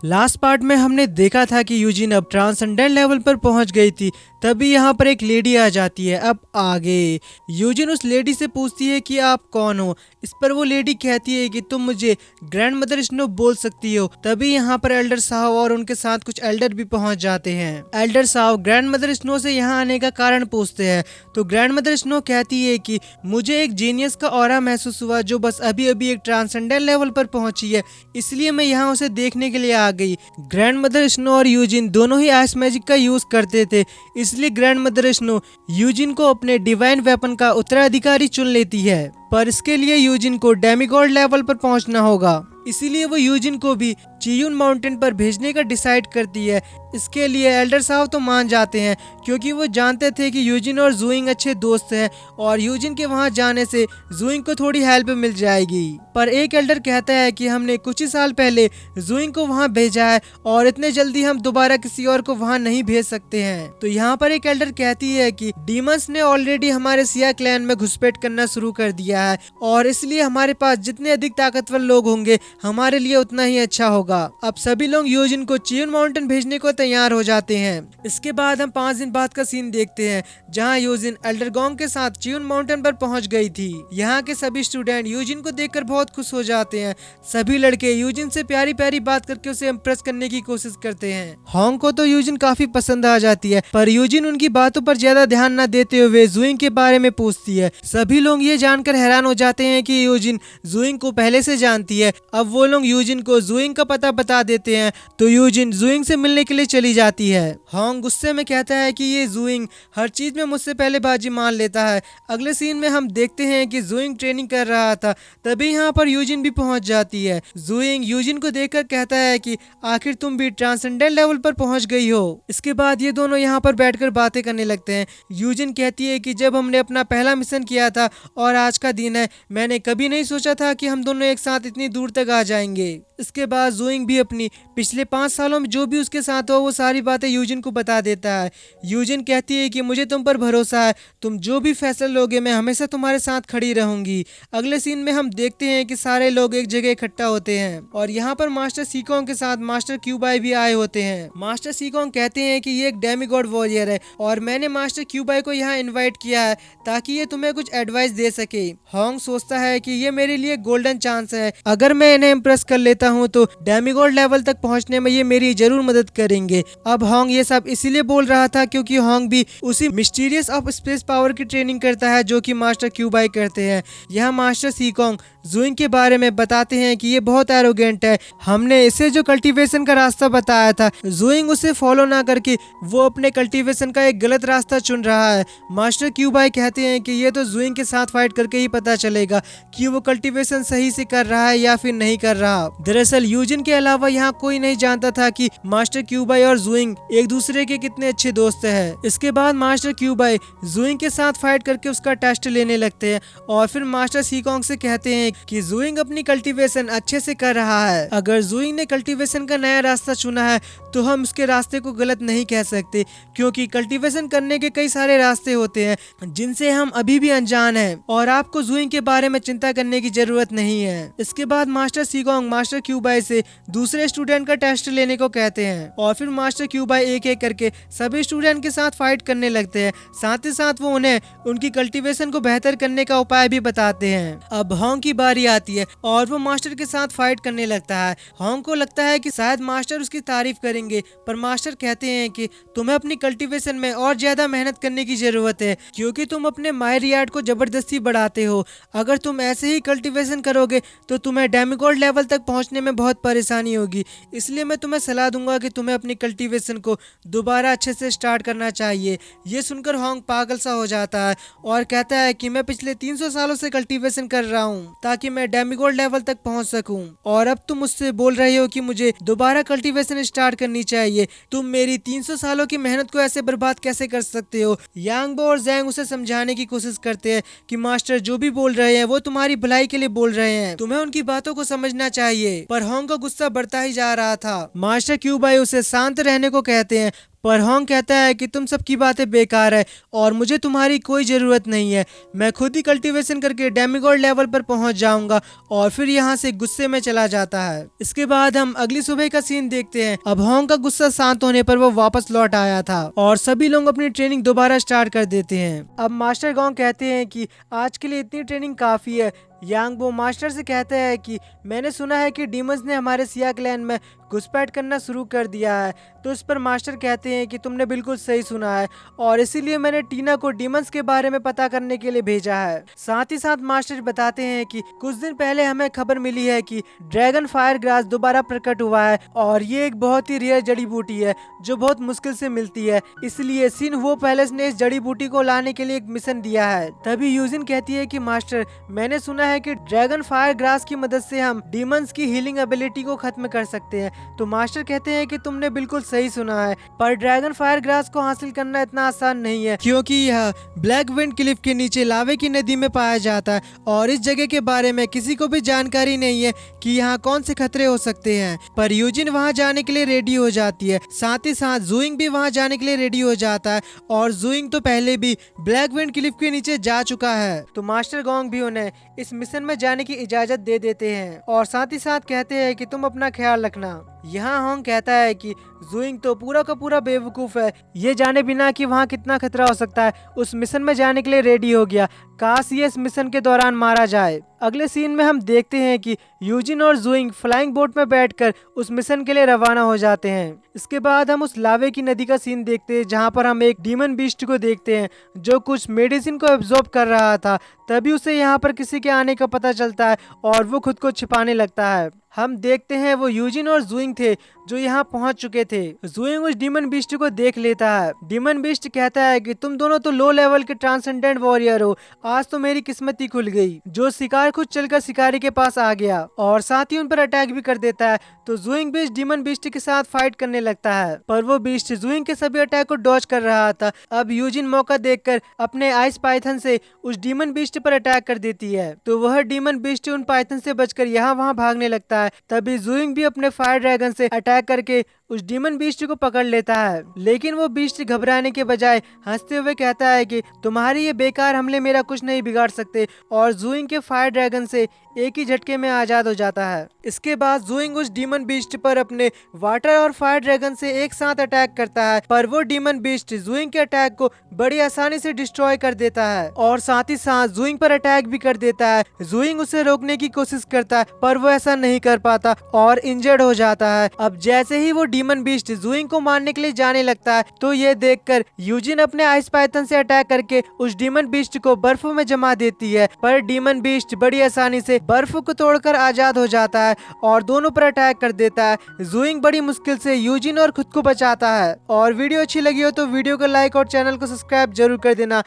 Last part में हमने देखा था कि यूजिन अब ट्रांसेंडेंट लेवल पर पहुंच गई थी। तभी यहाँ पर एक लेडी आ जाती है। अब आगे यूजिन उस लेडी से पूछती है कि आप कौन हो। इस पर वो लेडी कहती है कि तुम मुझे ग्रैंड मदर स्नो बोल सकती हो। तभी यहाँ पर एल्डर साहब और उनके साथ कुछ एल्डर भी पहुंच जाते हैं। एल्डर साहब ग्रैंड मदर स्नो से यहाँ आने का कारण पूछते हैं तो ग्रैंड मदर स्नो कहती है कि मुझे एक जीनियस का ऑरा महसूस हुआ जो बस अभी अभी एक ट्रांसेंडेंट लेवल पर पहुंची है, इसलिए मैं यहाँ उसे देखने के लिए आ गई। ग्रैंड मदर स्नो और यूजिन दोनों ही आइस मैजिक का यूज करते थे, इसलिए ग्रैंड मदर स्नो यूजिन को अपने डिवाइन वेपन का उत्तराधिकारी चुन लेती है। पर इसके लिए यूजिन को डेमिगॉड लेवल पर पहुंचना होगा, इसीलिए वो यूजिन को भी चियून माउंटेन पर भेजने का डिसाइड करती है। इसके लिए एल्डर साहब तो मान जाते हैं क्योंकि वो जानते थे कि यूजिन और जूइंग अच्छे दोस्त हैं और यूजिन के वहां जाने से जूइंग को थोड़ी हेल्प मिल जाएगी। पर एक एल्डर कहता है कि हमने कुछ ही साल पहले जूइंग को वहां भेजा है और इतने जल्दी हम दोबारा किसी और को वहां नहीं भेज सकते हैं। तो यहाँ पर एक एल्डर कहती है कि डीमंस ने ऑलरेडी हमारे सिया क्लैन में घुसपैठ करना शुरू कर दिया है और इसलिए हमारे पास जितने अधिक ताकतवर लोग होंगे हमारे लिए उतना ही अच्छा होगा। अब सभी लोग यूजिन को चियून माउंटेन भेजने को तैयार हो जाते हैं। इसके बाद हम 5 दिन बाद का सीन देखते हैं जहां यूजिन एल्डरगोंग के साथ चियून माउंटेन पर पहुंच गई थी। यहाँ के सभी स्टूडेंट यूजिन को देखकर बहुत खुश हो जाते हैं। सभी लड़के यूजिन से प्यारी प्यारी बात करके उसे इम्प्रेस करने की कोशिश करते हैं। होंग को तो यूजिन काफी पसंद आ जाती है, पर यूजिन उनकी बातों पर ज्यादा ध्यान न देते हुए जूइंग के बारे में पूछती है। सभी लोग ये जानकर हैरान हो जाते हैं कि यूजिन जूइंग को पहले से जानती है। अब वो लोग यूजिन को जूइंग का पता बता देते हैं तो यूजिन जूइंग से मिलने के लिए चली जाती है। होंग गुस्से में कहता है कि ये जूइंग हर चीज में मुझसे पहले बाजी मान लेता है। अगले सीन में हम देखते हैं कि जूइंग ट्रेनिंग कर रहा था, तभी यहाँ पर यूजिन भी पहुंच जाती है। जूइंग यूजिन को देखकर कहता है कि आखिर तुम भी ट्रांसेंडेंट लेवल पर पहुंच गई हो। इसके बाद ये दोनों यहाँ पर बैठकर बातें करने लगते हैं। यूजिन कहती है कि जब हमने अपना पहला मिशन किया था और आज का दिन है, मैंने कभी नहीं सोचा था कि हम दोनों एक साथ इतनी दूर तक आ जाएंगे। इसके बाद जूइंग भी अपनी पिछले 5 सालों में जो भी उसके साथ हो वो सारी बातें यूजिन को बता देता है। यूजिन कहती है कि मुझे तुम पर भरोसा है, तुम जो भी फैसला लोगे मैं हमेशा तुम्हारे साथ खड़ी रहूंगी। अगले सीन में हम देखते हैं कि सारे लोग एक जगह इकट्ठा होते हैं और यहाँ पर मास्टर सीकोंग के साथ मास्टर क्यूबाई भी आए होते हैं। मास्टर सीकोंग कहते हैं कि ये एक डेमिगॉड वॉरियर है और मैंने मास्टर क्यूबाई को यहाँ इन्वाइट किया है ताकि ये तुम्हें कुछ एडवाइस दे सके। होंग सोचता है कि ये मेरे लिए गोल्डन चांस है, अगर मैं इन्हें इम्प्रेस कर लेता हूँ तो डेमिगॉड लेवल तक पहुँचने में ये मेरी जरूर मदद करेंगे। अब होंग ये सब इसीलिए बोल रहा था क्योंकि होंग भी उसी मिस्टीरियस ऑफ स्पेस पावर की ट्रेनिंग करता है जो कि मास्टर क्यूबाई करते हैं। यहाँ मास्टर सीकोंग जूइंग के बारे में बताते हैं कि ये बहुत एरोगेंट है, हमने इसे जो कल्टीवेशन का रास्ता बताया था जूइंग उसे फॉलो ना करके वो अपने कल्टीवेशन का एक गलत रास्ता चुन रहा है। मास्टर क्यूबाई कहते हैं कि ये तो जूइंग के साथ फाइट करके ही पता चलेगा कि वो कल्टीवेशन सही से कर रहा है या फिर नहीं कर रहा। दरअसल यूजिन के अलावा यहाँ कोई नहीं जानता था कि मास्टर क्यूबाई और जूइंग एक दूसरे के कितने अच्छे दोस्त हैं। इसके बाद मास्टर क्यूबाई जूइंग के साथ फाइट करके उसका टेस्ट लेने लगते हैं और फिर मास्टर सीकोंग से कहते हैं कि जूइंग अपनी कल्टीवेशन अच्छे से कर रहा है। अगर जूइंग ने कल्टीवेशन का नया रास्ता चुना है तो हम उसके रास्ते को गलत नहीं कह सकते क्योंकि कल्टीवेशन करने के कई सारे रास्ते होते हैं जिनसे हम अभी भी अनजान हैं और आपको जूइंग के बारे में चिंता करने की जरूरत नहीं है। इसके बाद मास्टर सीकोंग मास्टर क्यूबाई से दूसरे स्टूडेंट का टेस्ट लेने को कहते हैं और फिर मास्टर क्यूबाई एक एक करके सभी स्टूडेंट के साथ फाइट करने लगते हैं। साथ ही साथ वो उन्हें उनकी कल्टीवेशन को बेहतर करने का उपाय भी बताते हैं। अब होंग की बारी आती है और वो मास्टर के साथ फाइट करने लगता है। होंग को लगता है कि शायद मास्टर उसकी तारीफ करेंगे, पर मास्टर कहते हैं कि तुम्हें अपनी कल्टीवेशन में और ज्यादा मेहनत करने की जरूरत है क्योंकि तुम अपने मायर यार्ड को जबरदस्ती बढ़ाते हो। अगर तुम ऐसे ही कल्टीवेशन करोगे तो तुम्हें डेमिगॉड लेवल तक पहुंचने में बहुत परेशानी होगी, इसलिए मैं तुम्हें सलाह दूंगा कि तुम्हें अपनी कल्टीवेशन को दोबारा अच्छे से स्टार्ट करना चाहिए। ये सुनकर होंग पागल सा हो जाता है और कहता है कि मैं पिछले 300 सालों से कल्टीवेशन कर रहा हूँ ताकि मैं डेमिगॉड लेवल तक पहुंच सकूं और अब तुम मुझसे बोल रहे हो कि मुझे दोबारा कल्टीवेशन स्टार्ट करनी चाहिए। तुम मेरी 300 सालों की मेहनत को ऐसे बर्बाद कैसे कर सकते हो। यांगबो और जैंग उसे समझाने की कोशिश करते हैं कि मास्टर जो भी बोल रहे हैं वो तुम्हारी भलाई के लिए बोल रहे हैं, तुम्हें उनकी बातों को समझना चाहिए। पर होंग का गुस्सा बढ़ता ही जा रहा था। मास्टर क्यूबाई उसे शांत रहने को कहते हैं पर होंग कहता है कि तुम सबकी बातें बेकार है और मुझे तुम्हारी कोई जरूरत नहीं है, मैं खुद ही कल्टीवेशन करके डेमिगॉड लेवल पर पहुंच जाऊंगा। और फिर यहाँ से गुस्से में चला जाता है। इसके बाद हम अगली सुबह का सीन देखते हैं। अब होंग का गुस्सा शांत होने पर वो वापस लौट आया था और सभी लोग अपनी ट्रेनिंग दोबारा स्टार्ट कर देते हैं। अब मास्टर गोंग कहते हैं कि आज के लिए इतनी ट्रेनिंग काफी है। यांग बो मास्टर से कहता है कि मैंने सुना है कि डीमंस ने हमारे सिया क्लैन में घुसपैठ करना शुरू कर दिया है। तो इस पर मास्टर कहते हैं कि तुमने बिल्कुल सही सुना है और इसीलिए मैंने टीना को डीमंस के बारे में पता करने के लिए भेजा है। साथ ही साथ मास्टर बताते हैं कि कुछ दिन पहले हमें खबर मिली है कि ड्रैगन फायर ग्रास दोबारा प्रकट हुआ है और ये एक बहुत ही रेयर जड़ी बूटी है जो बहुत मुश्किल से मिलती है। इसलिए सिन वो पैलेस ने इस जड़ी बूटी को लाने के लिए एक मिशन दिया है। तभी यूजिन कहती है कि मास्टर, मैंने सुना है कि ड्रैगन फायर ग्रास की मदद से हम डीमंस की हीलिंग एबिलिटी को खत्म कर सकते हैं। तो मास्टर कहते हैं कि तुमने बिल्कुल सही सुना है, पर ड्रैगन फायर ग्रास को हासिल करना इतना आसान नहीं है क्योंकि यह ब्लैक विंड क्लिफ के नीचे लावे की नदी में पाया जाता है और इस जगह के बारे में किसी को भी जानकारी नहीं है कि यहाँ कौन से खतरे हो सकते हैं। पर यूजिन वहाँ जाने के लिए रेडी हो जाती है, साथ ही साथ जुइंग भी वहाँ जाने के लिए रेडी हो जाता है और जुइंग तो पहले भी ब्लैक विंड क्लिफ के नीचे जा चुका है। तो मास्टर गोंग भी उन्हें इस मिशन में जाने की इजाजत दे देते हैं और साथ ही साथ कहते हैं कि तुम अपना ख्याल रखना। यहाँ होंग कहता है कि जुइंग तो पूरा का पूरा बेवकूफ है, ये जाने बिना कि वहाँ कितना खतरा हो सकता है उस मिशन में जाने के लिए रेडी हो गया। काश ये इस मिशन के दौरान मारा जाए। अगले सीन में हम देखते हैं कि यूजिन और जुइंग फ्लाइंग बोट में बैठकर उस मिशन के लिए रवाना हो जाते हैं। इसके बाद हम उस लावे की नदी का सीन देखते हैं जहाँ पर हम एक डीमन बीस्ट को देखते हैं जो कुछ मेडिसिन को एब्जॉर्ब कर रहा था। तभी उसे यहाँ पर किसी के आने का पता चलता है और वो खुद को छिपाने लगता है। हम देखते हैं वो यूजिन और जुइंग थे जो यहाँ पहुंच चुके थे। जुइंग उस डीमन बीस्ट को देख लेता है। डीमन बीस्ट कहता है कि तुम दोनों तो लो लेवल के ट्रांसेंडेंट वॉरियर हो, आज तो मेरी किस्मत ही खुल गई। जो शिकार खुद चलकर शिकारी के पास आ गया और साथ ही उन पर अटैक भी कर देता है। तो जुइंग बीस्ट डीमन बीस्ट के साथ फाइट करने लगता है, पर वो बीस्ट जुइंग के सभी अटैक को डॉज कर रहा था। अब यूजिन मौका देखकर अपने आइस पाइथन से उस डीमन बीस्ट पर अटैक कर देती है। तो वह डीमन बीस्ट उन पाइथन से बचकर यहाँ वहाँ भागने लगता है। तभी जुइंग भी अपने फायर ड्रैगन से अटैक करके उस डीमन बीस्ट को पकड़ लेता है, लेकिन वो बीस्ट घबराने के बजाय हंसते हुए कहता है कि तुम्हारे ये बेकार हमले मेरा कुछ नहीं बिगाड़ सकते और जुइंग के फायर ड्रैगन से एक ही झटके में आजाद हो जाता है। इसके बाद जुइंग उस डीमन बीस्ट पर अपने वाटर और फायर ड्रैगन से एक साथ अटैक करता है, पर वो डीमन बीस्ट जुइंग के अटैक को बड़ी आसानी से डिस्ट्रॉय कर देता है और साथ ही साथ जुइंग पर अटैक भी कर देता है। जुइंग उसे रोकने की कोशिश करता है पर वो ऐसा नहीं कर पाता और इंजर्ड हो जाता है। अब जैसे ही वो डीमन बीस्ट जुइंग को मारने के लिए जाने लगता है तो ये देखकर यूजिन अपने आइस पाइथन से अटैक करके उस डीमन बीस्ट को बर्फ में जमा देती है, पर डीमन बीस्ट बड़ी आसानी से बर्फ को तोड़कर आजाद हो जाता है और दोनों पर अटैक कर देता है। जुइंग बड़ी मुश्किल से यूजिन और खुद को बचाता है। और वीडियो अच्छी लगी हो तो वीडियो को लाइक और चैनल को सब्सक्राइब जरूर कर देना।